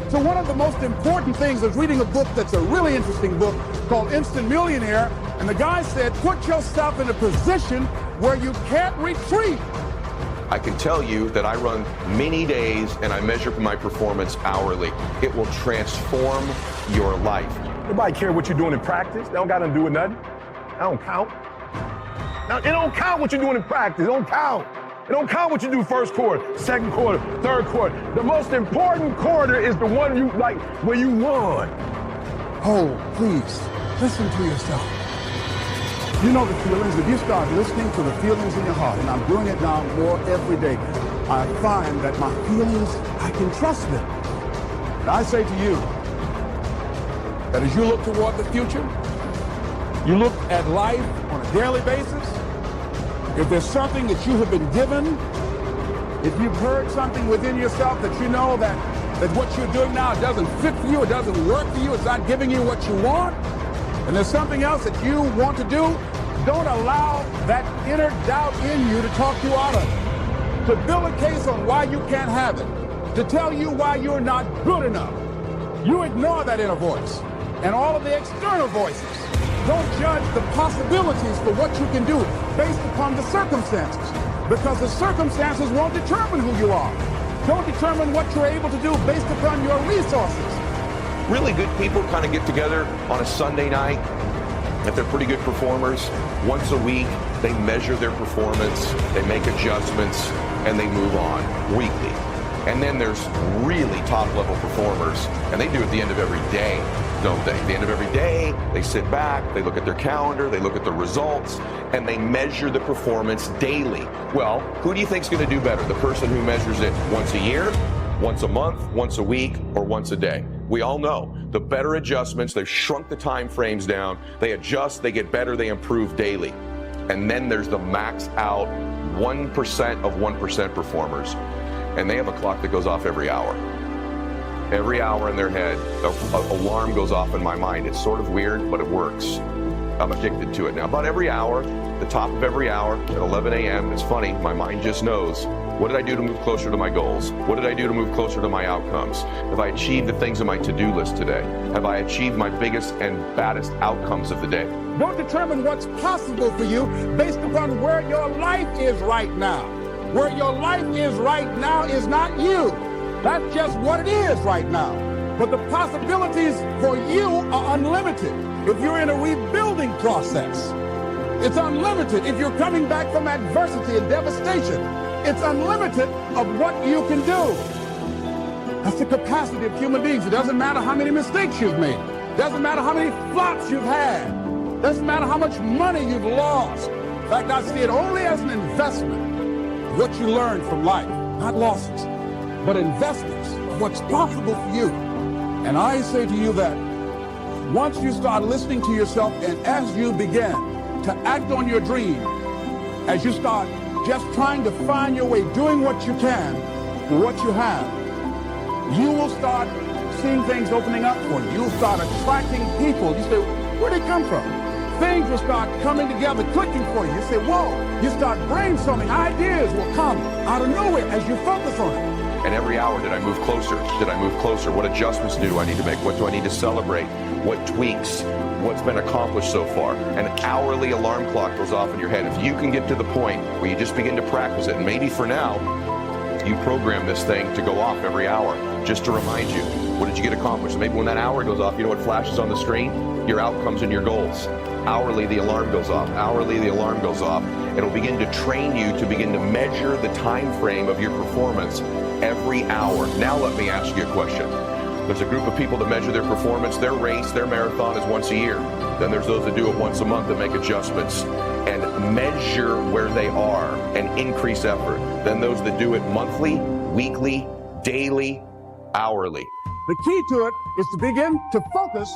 So one of the most important things is reading a book that's a really interesting book called Instant Millionaire. And the guy said, put yourself in a position where you can't retreat. I can tell you that I run many days and I measure my performance hourly. It will transform your life. Nobody care what you're doing in practice. They don't got nothing to do with nothing. That don't count. Now, it don't count what you're doing in practice. It don't count. It don't count what you do first quarter, second quarter, third quarter. The most important quarter is the one you like where you won. Oh, please, listen to yourself. You know the feelings. If you start listening to the feelings in your heart, and I'm doing it now more every day, I find that my feelings, I can trust them. And I say to you that as you look toward the future, you look at life on a daily basis, if there's something that you have been given, if you've heard something within yourself that you know that what you're doing now doesn't fit for you, it doesn't work for you, it's not giving you what you want, and there's something else that you want to do, don't allow that inner doubt in you to talk you out of it. To build a case on why you can't have it. To tell you why you're not good enough. You ignore that inner voice and all of the external voices. Don't judge the possibilities for what you can do based upon the circumstances, because the circumstances won't determine who you are. Don't determine what you're able to do based upon your resources. Really good people kind of get together on a Sunday night. If they're pretty good performers, once a week, they measure their performance, they make adjustments, and they move on weekly. And then there's really top-level performers, and they do it at the end of every day, don't they? At the end of every day, they sit back, they look at their calendar, they look at the results, and they measure the performance daily. Well, who do you think's going to do better? The person who measures it once a year, once a month, once a week, or once a day? We all know the better adjustments, they've shrunk the time frames down, they adjust, they get better, they improve daily. And then there's the max out 1% of 1% performers. And they have a clock that goes off every hour. Every hour in their head, an alarm goes off in my mind. It's sort of weird, but it works. I'm addicted to it now. About every hour, the top of every hour at 11 a.m., it's funny, my mind just knows, what did I do to move closer to my goals? What did I do to move closer to my outcomes? Have I achieved the things on my to-do list today? Have I achieved my biggest and baddest outcomes of the day? Don't determine what's possible for you based upon where your life is right now. Where your life is right now is not you. That's just what it is right now. But the possibilities for you are unlimited. If you're in a rebuilding process, it's unlimited. If you're coming back from adversity and devastation, it's unlimited of what you can do. That's the capacity of human beings. It doesn't matter how many mistakes you've made. It doesn't matter how many flops you've had. It doesn't matter how much money you've lost. In fact, I see it only as an investment. What you learn from life, not losses, but investments of what's possible for you. And I say to you that once you start listening to yourself and as you begin to act on your dream, as you start just trying to find your way, doing what you can with what you have, you will start seeing things opening up for you. You'll start attracting people. You say, where'd they come from? Things will start coming together, clicking for you. You say, whoa, you start brainstorming. Ideas will come out of nowhere as you focus on it. And every hour, did I move closer? Did I move closer? What adjustments do I need to make? What do I need to celebrate? What tweaks? What's been accomplished so far? An hourly alarm clock goes off in your head. If you can get to the point where you just begin to practice it, and maybe for now, you program this thing to go off every hour just to remind you, what did you get accomplished? Maybe when that hour goes off, you know what flashes on the screen? Your outcomes and your goals. Hourly, the alarm goes off. Hourly, the alarm goes off. It'll begin to train you to begin to measure the time frame of your performance every hour. Now let me ask you a question. There's a group of people that measure their performance. Their race, their marathon is once a year. Then there's those that do it once a month that make adjustments and measure where they are and increase effort. Then those that do it monthly, weekly, daily, hourly. The key to it is to begin to focus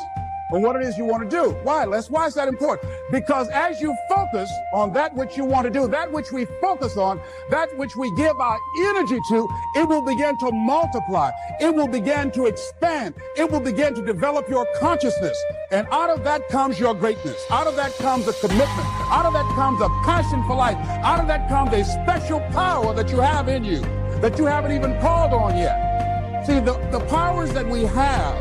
on what it is you want to do. Why, Les? Why is that important? Because as you focus on that which you want to do, that which we focus on, that which we give our energy to, it will begin to multiply. It will begin to expand. It will begin to develop your consciousness. And out of that comes your greatness. Out of that comes a commitment. Out of that comes a passion for life. Out of that comes a special power that you have in you that you haven't even called on yet. See, the powers that we have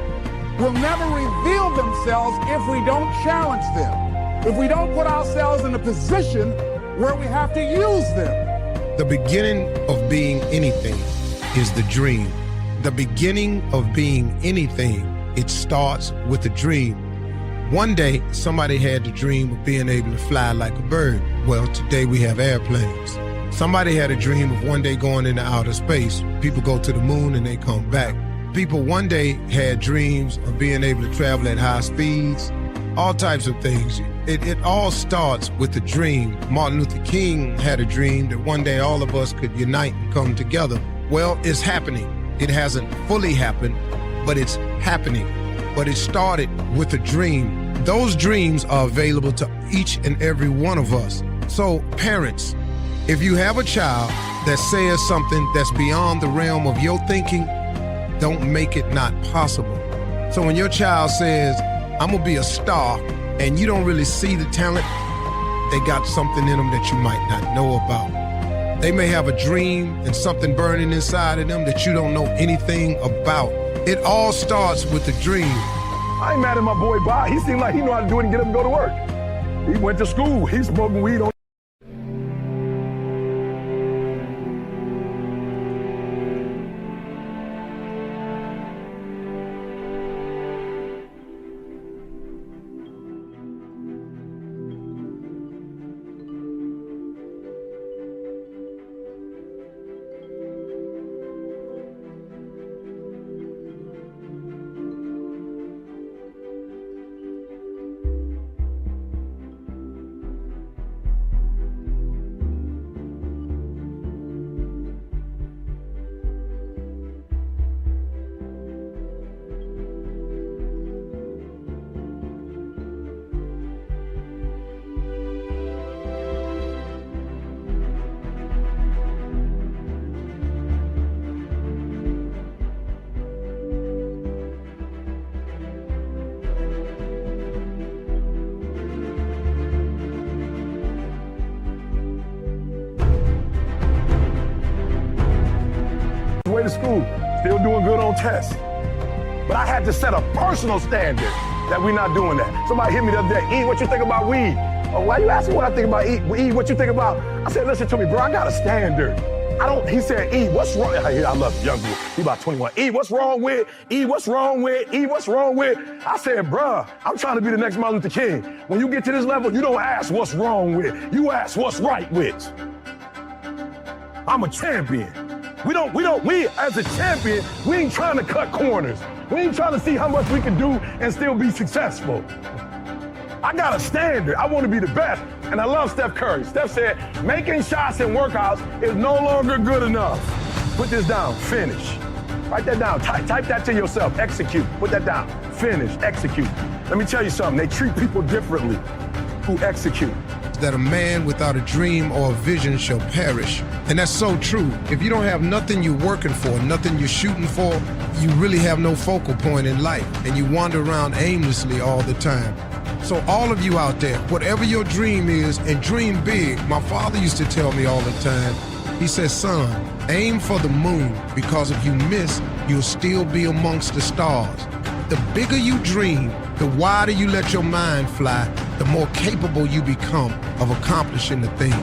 will never reveal themselves if we don't challenge them, if we don't put ourselves in a position where we have to use them. The beginning of being anything is the dream. The beginning of being anything, it starts with a dream. One day, somebody had the dream of being able to fly like a bird. Well, today we have airplanes. Somebody had a dream of one day going into outer space. People go to the moon and they come back. People one day had dreams of being able to travel at high speeds, all types of things. It all starts with a dream. Martin Luther King had a dream that one day all of us could unite and come together. Well, it's happening. It hasn't fully happened, but it's happening. But it started with a dream. Those dreams are available to each and every one of us. So parents, if you have a child that says something that's beyond the realm of your thinking, don't make it not possible. So when your child says, I'm gonna be a star, and you don't really see the talent, they got something in them that you might not know about. They may have a dream and something burning inside of them that you don't know anything about. It all starts with a dream. I ain't mad at my boy Bob. He seemed like he know how to do it and get up and go to work. He went to school. He's smoking weed on. Way to school, still doing good on tests. But I had to set a personal standard that we're not doing that. Somebody hit me the other day, E, what you think about weed? Oh, why you asking what I think about E, what you think about? I said, listen to me, bro, I got a standard. He said, E, what's wrong? I love young boy, he about 21. E, what's wrong with? E, what's wrong with? E, what's wrong with? I said, bruh, I'm trying to be the next Martin Luther King. When you get to this level, you don't ask what's wrong with, you ask what's right with. I'm a champion. We as a champion, we ain't trying to cut corners. We ain't trying to see how much we can do and still be successful. I got a standard. I want to be the best. And I love Steph Curry. Steph said, making shots in workouts is no longer good enough. Put this down, finish. Write that down, type that to yourself, execute. Put that down, finish, execute. Let me tell you something, they treat people differently who execute. That a man without a dream or a vision shall perish. And that's so true. If you don't have nothing you're working for, nothing you're shooting for, you really have no focal point in life, and you wander around aimlessly all the time. So all of you out there, whatever your dream is, and dream big. My father used to tell me all the time, he said, son, aim for the moon, because if you miss, you'll still be amongst the stars. The bigger you dream, the wider you let your mind fly, the more capable you become of accomplishing the thing.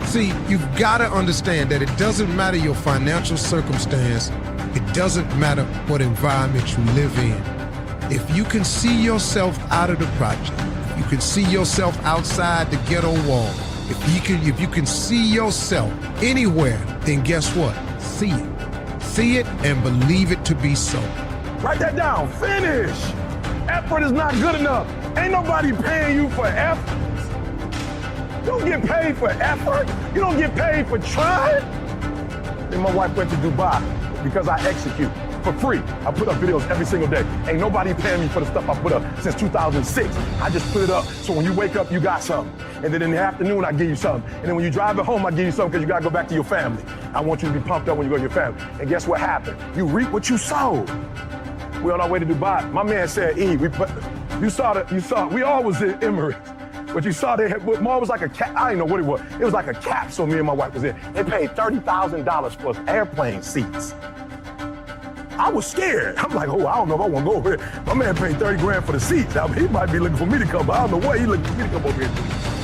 See, you've got to understand that it doesn't matter your financial circumstance, it doesn't matter what environment you live in. If you can see yourself out of the project, if you can see yourself outside the ghetto wall, if you can see yourself anywhere, then guess what? See it. See it and believe it to be so. Write that down, finish. Effort is not good enough. Ain't nobody paying you for effort. You don't get paid for effort. You don't get paid for trying. Then my wife went to Dubai because I execute for free. I put up videos every single day. Ain't nobody paying me for the stuff I put up since 2006. I just put it up so when you wake up, you got something. And then in the afternoon, I give you something. And then when you drive it home, I give you something because you got to go back to your family. I want you to be pumped up when you go to your family. And guess what happened? You reap what you sowed. We're on our way to Dubai. My man said, E, we all was in Emirates. But you saw mine was like a cap. I didn't know what it was. It was like a capsule me and my wife was in. They paid $30,000 plus airplane seats. I was scared. I'm like, oh, I don't know if I want to go over here. My man paid 30 grand for the seat. Now, he might be looking for me to come, but I don't know what he looking for me to come over here.